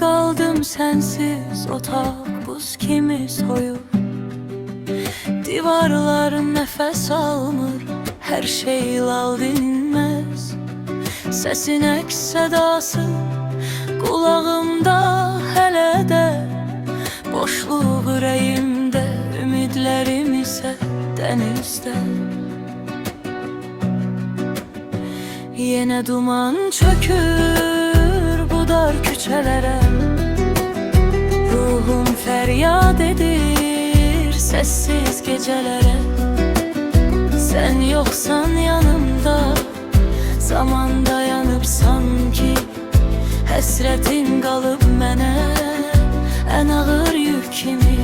Kaldım sensiz, otak buz kimi soyur. Divarlar nefes almır, her şey lal dinmez. Sesin eks sedası kulağımda hele de, boşluq ürəyimdə, ümidlərim isə dənizdə. Yenə duman çökür bu dar küçələrə, ruhum feryat edir sessiz gecelərə. Sen yoksan yanımda, zaman dayanıp sanki, həsrətin qalıb mənə ən ağır yük kimi.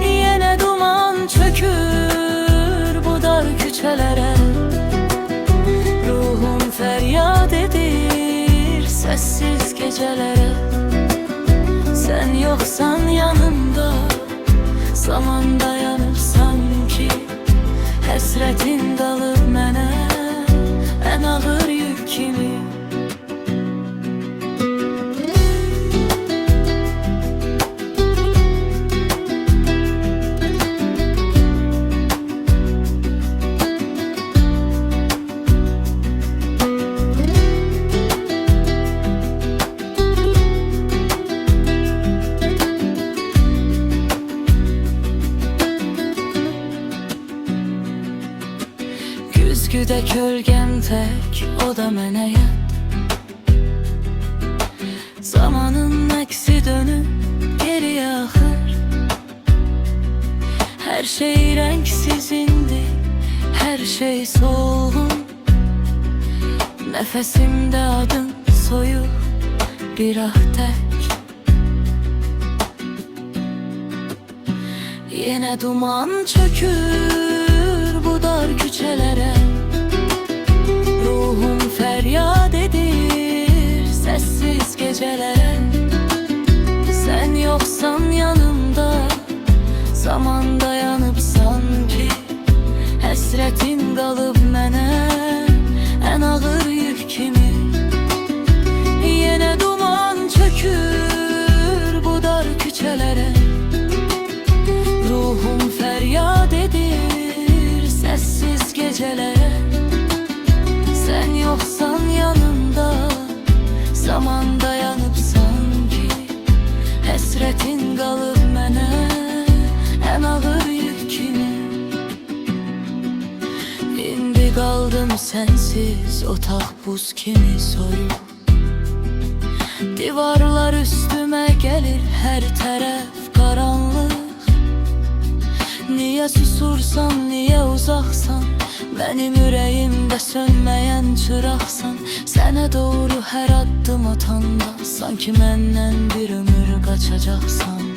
Yenə duman çökür bu dar küçələrə, ruhum feryat edir sessiz gecelərə. Sen yoksan yanımda, zaman dayanır sanki, həsrətin qalıb mənə ən ağır yük kimi. Güzgüdə kölgəm tək, o da mənə yad. Zamanın əksi dönüb geriyə axır. Hər şey rəngsiz indi, hər şey solğun. Nəfəsimdə adın soyuq, bir ah tək. Yenə duman çökür bu dar küçələrə, ruhum feryat edir sessiz gecelərə. Sen yoksan yanımda, zaman dayanıp sanki, həsrətin qalıb mənə ən ağır yük kimi. Yenə duman çökür bu dar küçələrə, ruhum feryat edir sessiz gecelərə. Sen yoksan yanımda, zaman dayanıp sanki, həsrətin qalıb mənə ən ağır yük kimi. İndi qaldım sensiz, otaq buz kimi soyuq. Divarlar üstümə gəlir, hər tərəf qaranlıq. Niyə susursan, niyə uzaqsan, benim ürəyimdə sönməyən çıraqsan. Sənə doğru hər addım atanda, sanki məndən bir ömür qaçacaqsan.